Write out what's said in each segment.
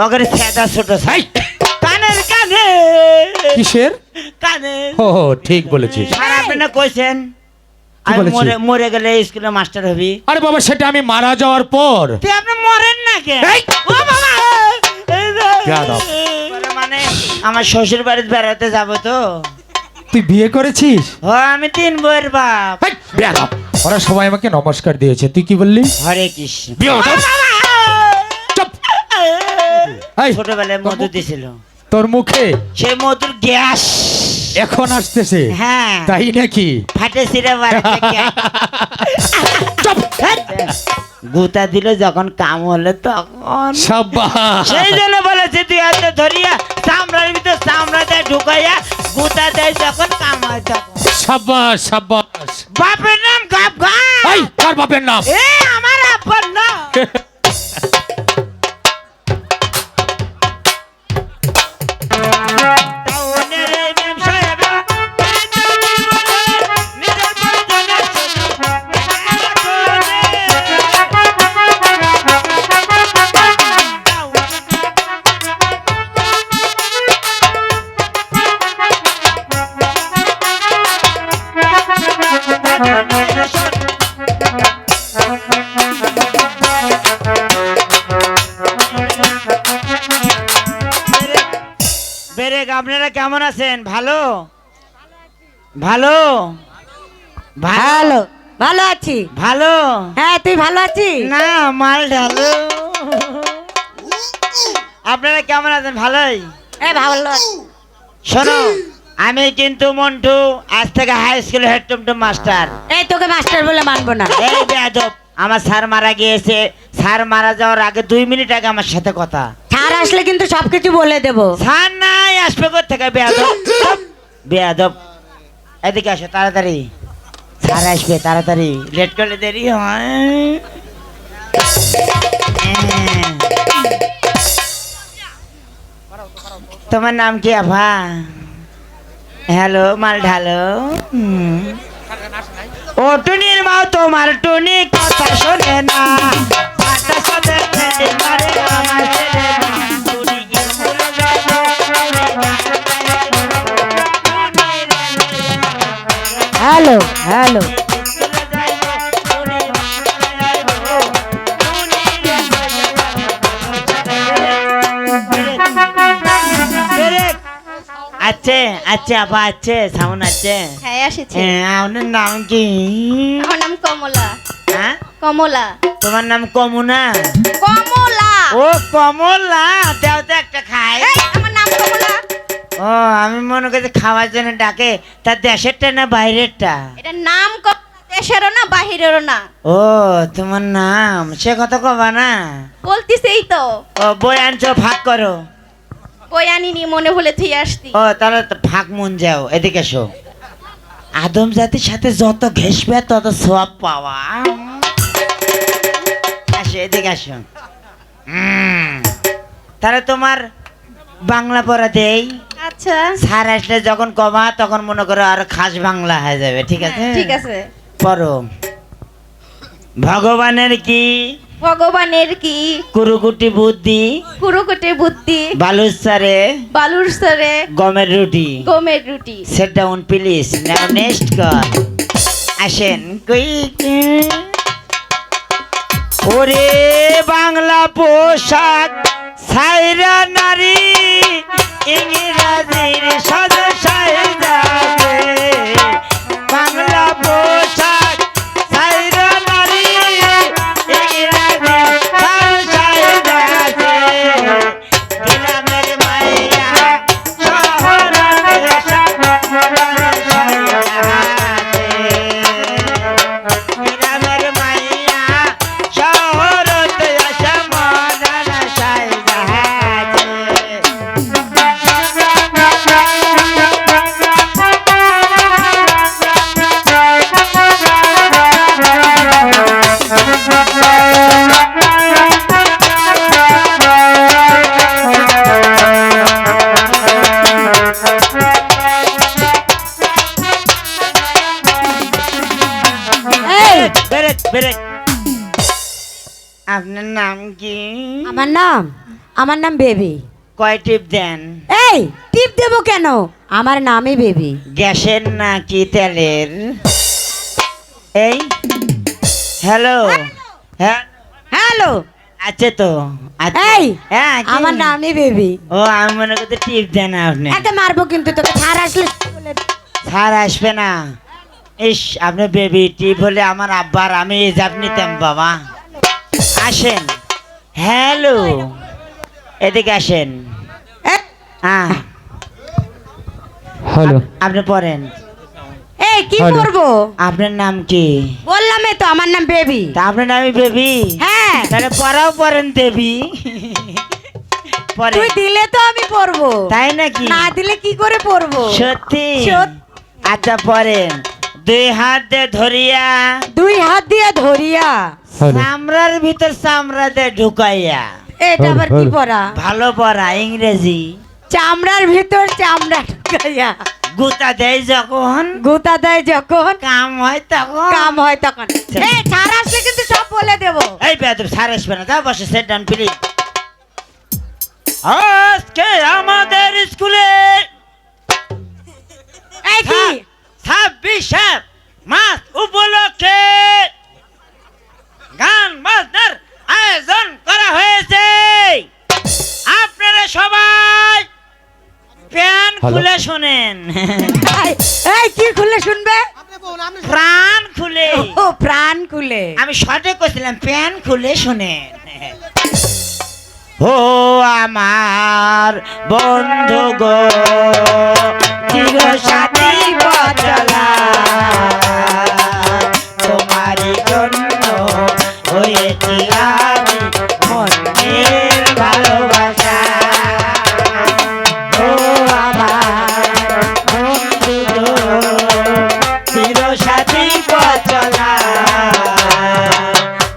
ওগরে সেদা ছোট ছাই কানের কানে কিসের? কানে ও ঠিক বলেছিস। আর আপনি না কইছেন আমি বলেছি? মরে মরে গেলে স্কুলে মাস্টার হবি। আরে বাবা সেটা আমি মারা যাওয়ার পর। তুই আপনি মরেন না কে? এই! ও বাবা বেয়াদব। মানে আমার শ্বশুর বাড়িতে বেড়াতে যাব তো। তুই বিয়ে করেছিস? ও আমি 3 বইয়ের বাপ। এই, বেয়াদব। ওরা সবাই আমাকে নমস্কার দিয়েছে, তুই কি বললি? হরে কৃষ্ণ। বেয়াদব। চুপ। এই, ছোটবেলায় মধু দিছিল, তোর মুখে সেই মধুর গ্যাস এখন আসতেছে। হ্যাঁ তাই নাকি? ফাটে ছিঁড়ে বাড়িতে চুপ। গুতা দিল যখন কাম হলো তখন সাব্বাস। সেই জন্য বলেছে তুই হাতে ধরিয়া চামড়ার ভিতর চামড়া দেয় ঢুকাইয়া গুতা দেয় যখন কাম হয় তখন। সাব্বাস সাব্বাস। বাপের নাম গাপ গাপ। এই কার বাপের নাম? এ আমার আব্বার নাম। টাউনের এই মেম সাহেবরা নিজের পরিজনের বেরেক আপনারা কেমন আছেন? ভালো ভালো ভালো ভালো আছি। ভালো হ্যাঁ তুই ভালো আছিস? না মাল ঢালো। আপনারা কেমন আছেন? ভালোই। হ্যাঁ ভালো আছি। শোনো আমি কিন্তু মন্টু, আজ থেকে হাই স্কুল হেড টুমটুম মাস্টার। এই তোকে মাস্টার বলে মানবো না। এই বেয়াদব, আমার স্যার মারা গিয়েছে। স্যার মারা যাওয়ার আগে 2 মিনিট আগে আমার সাথে কথা। ছাড় আসলে কিন্তু সবকিছু বলে দেবো। স্যার নাই আসবে কোথেকে? বেয়াদব বেয়াদব, এদিকে আসো তাড়াতাড়ি। স্যার আসবে তাড়াতাড়ি, লেট করলে দেরি হয়। তোমার নাম কি আভা? হ্যালো মাল ঢালো। ও টুনির মাও তোমার টুনি কথা শোনে না। মাথার সাথে ফেলে মারে আমার ছেলে না। টুনি কি ভুলে যাবো? Hello hello. আছে আছে আপা আছে, সামন আছে। হ্যাঁ আসেছে। আপনার নাম কি? আমার নাম কমলা। হ্যাঁ কমলা। তোমার নাম কমুনা? কমলা। ও কমলা, দাও তো একটা খাই। এই, আমার নাম কমলা। ও আমি মনে করছি খাওয়ার জন্য ডাকে। তার দেশেরটা না বাইরেরটা? এটা নাম দেশেরও না বাহিরেরও না। ও তোমার নাম, সে কথা কবা না। বলতিছেই তো। ও বই আনছো, ভাগ করো। বই আনিনি, মনে হলে থুই আসতি। ও তাহলে তো ভাগ মন যাও, এদিকে এসো। আদম জাতির সাথে যত ঘেসবে তত সব পাওয়া। আসো এদিকে আসো। তাহলে তোমার বাংলা পড়া দেই। আচ্ছা স্যার আসলে যখন কমা তখন মনে করো আর খাস বাংলা হয়ে যাবে, ঠিক আছে? হ্যাঁ, ঠিক আছে। পড়ো। ভগবানের কি? ভগবানের কি? কুরুকুটি বুদ্ধি, কুরুকুটে বুদ্ধি, বালুসারে বালুর সরে গমের রুটি। গমের রুটি। Set down please, now next call. আসেন কই। ওরে বাংলা পোশাক সাইরা নারী, ইংরাজির সদস্যায় যাবে। বাংলা পোশাক সাইরা নারী, ইংরাজির সদস্যায় যাবে। গ্রামের মাইয়া শহরের গ্রামের মাইয়া শহরতে আসা মডার্ন সাইজাহাজে। এই ব্রেক ব্রেক। আপনার নাম কি? আমার নাম আমার নাম বেবি। কয় টিপ দেন? এই টিপ দেবো কেন? আমার নামই বেবি। গ্যাসের নাকি তেলের? এই হ্যালো, হ্যাঁ হ্যালো, আছে তো আছে। এই হ্যাঁ কি? আমার নামই বেবি। ও আমি মনে করতে টিপ দেন আপনি। একে মারবো কিন্তু তোকে, ছাড় আসলে বলে দে। স্যার আসবে না। ইস আপনি বেবি টিপ হলে আমার আব্বার আমি এজাব নিতাম বাবা। আসেন, হ্যালো, এদিকে আসেন। এ, হ্যাঁ হ্যালো। আপনি পড়েন। এই কি হ্যালো। করবো? আপনার নাম কি? বললামই তো আমার নাম বেবি। তা আপনার নামই বেবি? হ্যাঁ, তাহলে পড়াও পড়েন দেবী। পড়েন। তুই দিলে তো আমি পড়বো, তাই নাকি? না দিলে কি করে পড়বো? সত্যি? সত্যি। আচ্ছা পড়েন। দুই হাত দিয়ে ধরিয়া, দুই হাত দিয়ে ধরিয়া, হ্যালো। চামড়ার ভিতর চামড়া দিয়ে ঢুকাইয়া। এটা আবার কি পড়া? ভালো পড়া ইংরেজি। চামড়ার ভিতর চামড়া ঢুকাইয়া, গুতা দেয় যখন, গুতা দেয় যখন, কাম হয় তখন। কাম হয় তখন। এই ছাড় আসলে কিন্তু সব বলে দেবো। এই বেয়াদব স্যার আসবে না, যাও বসে সেট ডাউন প্লিজ। আজকে আমাদের স্কুলে এই কি? 26শে মাস উপলক্ষে গান বাজনার আয়োজন করা হয়েছে। আপনারা সবাই প্যান হ্যালো। খুলে শোনেন। এই, এই কি খুলে শুনবে? প্রাণ খুলে। ও প্রাণ খুলে। আমি শর্টে কইছিলাম প্যান খুলে শুনেন। ও আমার বন্ধু গো, চির সাথী বচলা, তোমারই জন্য হয়েছি আমি মনের ভালোবাসা। ও আমার বন্ধু গো, চির সাথী বচলা,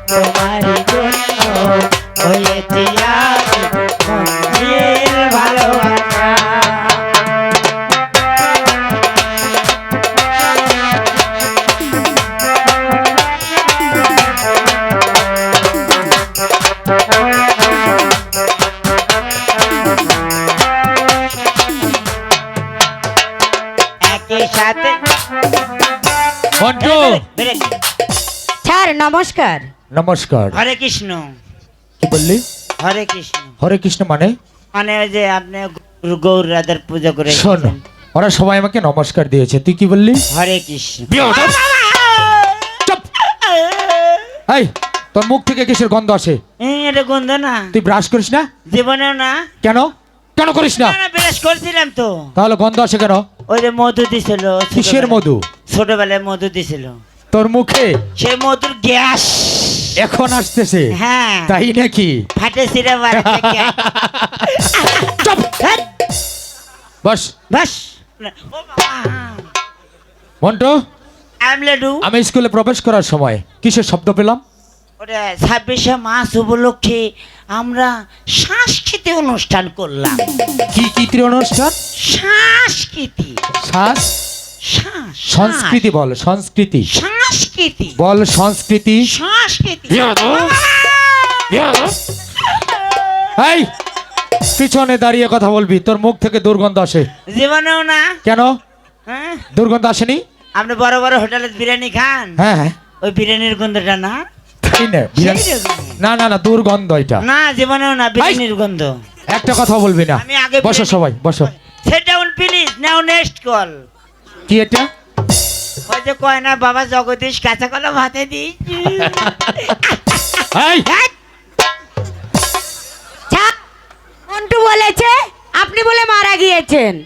তোমারই জন্য হয়েছি আমি মনের ভালোবাসা। একই সাথে মন্টু, ব্রেক। স্যার নমস্কার। নমস্কার। হরে কৃষ্ণ, কি বললি? হরে কৃষ্ণ। হরে কৃষ্ণ মানে? মানে ওই যে আপনি গৌর রাধার পূজা করে শোন, এসেছেন। ওরা সবাই আমাকে নমস্কার দিয়েছে, তুই কি বললি? হরে কৃষ্ণ। চুপ! এই, তোর মুখ থেকে কিসের গন্ধ আসে? এটা গন্ধ না, তুই ব্রাশ করিস না? জীবনেও না। কেন কেন করিস না? না, ব্রাশ করছিলাম তো। তাহলে গন্ধ আসে কেন? ওই যে মধু দিছিল, কিসের মধু? ছোটবেলায় মধু দিছিল, তোর মুখে সেই মধুর গ্যাস এখন আসতেছে? হ্যাঁ তাই নাকি? ফাটে ছিঁড়ে বাড়িতে গ্যাস। চুপ! বস। বাস ও বাবা। মন্টু, আমলেডু আমি স্কুলে প্রবেশ করার সময় কিসের শব্দ পেলাম? ওটা 26শে মাস উপলক্ষে আমরা সাংস্কৃতিক অনুষ্ঠান করলাম। কি কি অনুষ্ঠান? সংস্কৃতি, শ্বাস? সংস্কৃতি বল, সংস্কৃতি সংস্কৃতি, বল, সংস্কৃতি। সংস্কৃতি। এই, পিছনে দাঁড়িয়ে কথা বলবি, তোর মুখ থেকে দুর্গন্ধ আসে। জীবনেও না। কেন হ্যাঁ, দুর্গন্ধ আসেনি? আপনি বড় বড় হোটেলে বিরিয়ানি খান, হ্যাঁ হ্যাঁ, ওই বিরিয়ানির গন্ধটা না। তাই না? বিরিয়ানি- সেই রকম। না না না, দুর্গন্ধ এটা। না জীবনেও না, বিরিয়ানির গন্ধ। একটা কথা বলবি না। আমি আগে বসো বিরিয়ানি- সবাই বসো। Set down please, now next call. কি এটা? ওই যে কয় না বাবা জগদীশ কাঁচা কলা ভাতে দিই। এই, স্যার, মন্টু বলেছে আপনি বলে মারা গিয়েছেন।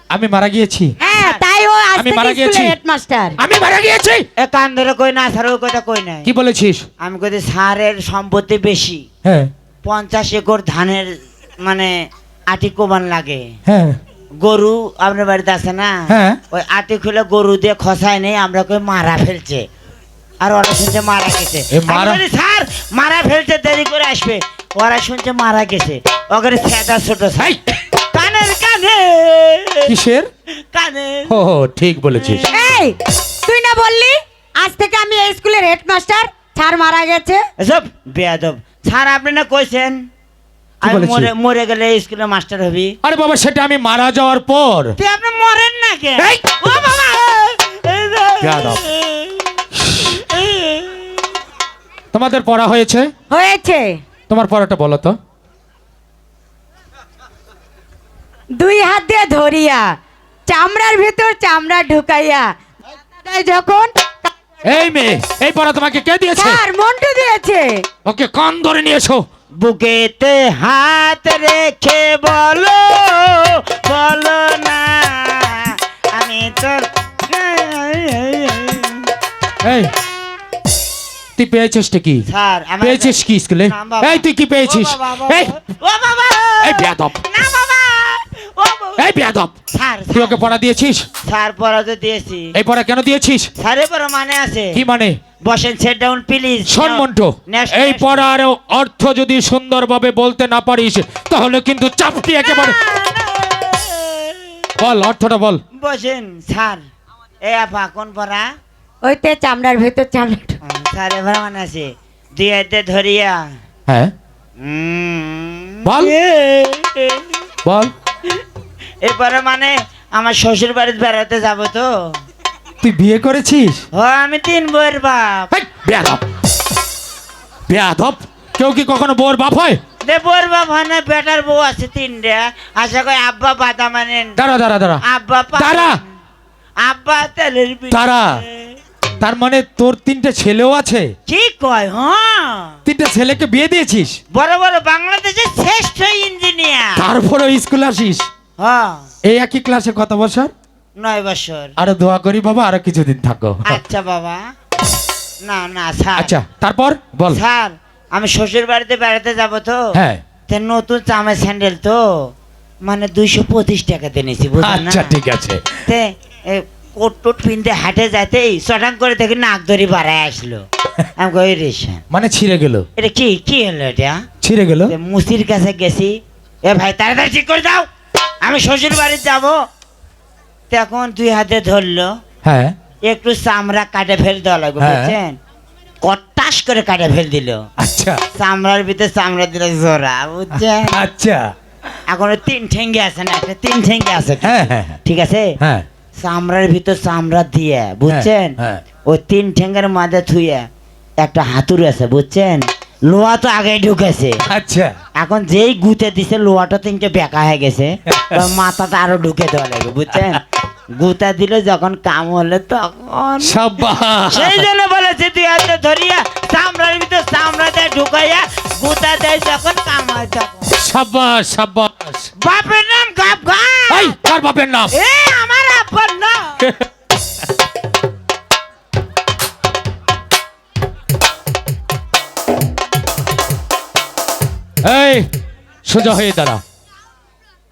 আমি মারা গিয়েছি? হ্যাঁ, তাই ও আজ আমি থেকে মারা গিয়েছি? স্কুলের হেডমাস্টার। আমি মারা গিয়েছি? এ কান ধরে কই না, স্যার ওই কথা কই নাই। কি বলেছিস? আমি কই স্যারের সম্পত্তি বেশি, হ্যাঁ 50 একর ধানের মানে আটি কোবান লাগে। হ্যাঁ গরু আপনার বাড়িতে আছে না, হ্যাঁ। ওই আটি খুলে গরু দিয়ে খসায় নেই, আমরা কই মারা ফেলছে, আর ওরা শুনছে মারা গেছে। এ মারা- আমি বলি, স্যার মারা ফেলছে, দেরি করে আসবে। ওরা শুনছে মারা গেছে, ওখানে সেটা ছোট এই, কানের কানে কিসের? কানে। ও ঠিক বলেছিস। এই, তুই না বললি আজ থেকে আমি এই স্কুলের হেডমাস্টার? স্যার মারা গেছে। এসব বেয়াদব। স্যার আপনি না কইছেন আমি বলেছি? মরে গেলে স্কুলে মাস্টার হবি। আরে বাবা সেটা আমি মারা যাওয়ার পর। তুই আপনি মরেন না কে? এই! ও বাবা! বেয়াদব। তোমাদের পড়া হয়েছে? হয়েছে। তোমার পড়াটা বলো তো। দুই হাত দিয়ে ধরিয়া চামড়ার ভিতর চামড়া ঢুকাইয়া দেয় যখন। এই মেয়ে, এই পড়া তোমাকে কে দিয়েছে? স্যার মন্টু দিয়েছে। ওকে কান ধরে নিয়ে এসো। বুকেতে হাত রেখে বলো বলো না আমি তোর। এই তুই পেয়েছিস কি? স্যার আমার পেয়েছিস কি স্কুলে? না বাবা। এই তুই কি পেয়েছিস? ও বাবা, এই ও বাবা! এই বেয়াদব, না বাবা! ও বাবা! এই বেয়াদব, স্যার তুই ওকে পড়া দিয়েছিস? স্যার পড়া তো দিয়েছি। এই পড়া কেন দিয়েছিস? স্যারের পড়া মানে আছে। কি মানে? বসেন, সেট ডাউন প্লিজ। শোন মন্টু, এই পড়ার অর্থ যদি সুন্দরভাবে বলতে না পারিস তাহলে কিন্তু চাপটি একেবারে। বল অর্থটা বল। বসেন স্যার। এই আপা কোন পড়া? ওইতে চামড়ার ভিতর চামড়া স্যার এবার মানে আছে দুই হাতে ধরিয়া। হ্যাঁ বল। বল। এরপরে মানে আমার শ্বশুর বাড়িতে বেড়াতে যাব তো। তুই বিয়ে করেছিস? ও আমি 3 বউয়ের বাপ। এই, বেয়াদব বেয়াদব, কেউ কি কখনো বউর বাপ হয়? দে বউয়ের বাপ হয় না, বেটার বউ আছে 3টা। আশা করি আব্বা পাতা মানেন। দাঁড়া দাঁড়া দাঁড়া আব্বা দাঁড়া। আব্বা তেলের পিঠে। দাঁড়া। তার মানে তোর 3টে ছেলেও আছে? কি কয়? হ্যাঁ 3টে ছেলেকে বিয়ে দিয়েছিস? বড় বড় বাংলাদেশের শ্রেষ্ঠ ইঞ্জিনিয়ার। তারপরে স্কুল আসিস? হ্যাঁ এই একই ক্লাসে কত বছর? 9 বছর। আরো দোয়া করি বাবা আরো কিছুদিন থাকো। আচ্ছা বাবা। না না স্যার। আচ্ছা তারপর বল। স্যার আমি শ্বশুর বাড়িতে বেড়াতে যাব তো। হ্যাঁ তে নতুন চামড়া স্যান্ডেল তো মানে 225 টাকাতে নিয়েছি, বুঝলেন না? আচ্ছা ঠিক আছে। তে কোট টোট পিনতে হাটে যাতেই চটাং করে দেখি নাক ধরি বাড়ায় আসলো। আমি কই রেশন মানে ছিঁড়ে গেল? এটা কি কি হলো এটা? ছিঁড়ে গেল? তে মুসির কাছে গেছি, এ ভাই তাড়াতাড়ি ঠিক করে দাও, আমি শ্বশুর বাড়িতে যাব। তখন 2 হাতে ধরলো, হ্যাঁ একটু চামড়া কাটে ফেল দেওয়া লাগবে, হ্যাঁ। বুঝছেন? কটাস করে কাটে ফেল দিল। আচ্ছা চামড়ার ভিতরে চামড়া দিল জোড়া, বুঝছেন? আচ্ছা এখনো 3 ঠেঙ্গে আছে না, একটা 3 ঠেঙ্গে আছে। হ্যাঁ হ্যাঁ হ্যাঁ, ঠিক আছে, হ্যাঁ চামড়ার ভিতর চামড়া দিয়ে, বুঝছেন? হ্যাঁ। ওই 3 ঠেঙ্গের মাঝে থুয়ে একটা হাতুড়ি আছে, বুঝছেন? লোহা তো আগে ঢুকেছে। আচ্ছা এখন যেই গুতে দিছে লোহাটা 3টে বেঁকা হয়ে গেছে, ওর মাথাটা আরো ঢুকে দেওয়া লাগে, বুঝছেন? গুতা দিলে যখন কাম হলে তখন সাবাস। সেই জন্য বলেছে 2 হাতে ধরিয়া চামড়ার ভিতর চামড়া দিয়ে ঢুকাইয়া গুতা দেয় যখন কাম হয় তখন। সাবাস সাবাস। বাপের নাম গাপ গাপ। এই কার বাপের নাম? এ আমার আব্বার নাম। এই সোজা হয়ে দাঁড়া।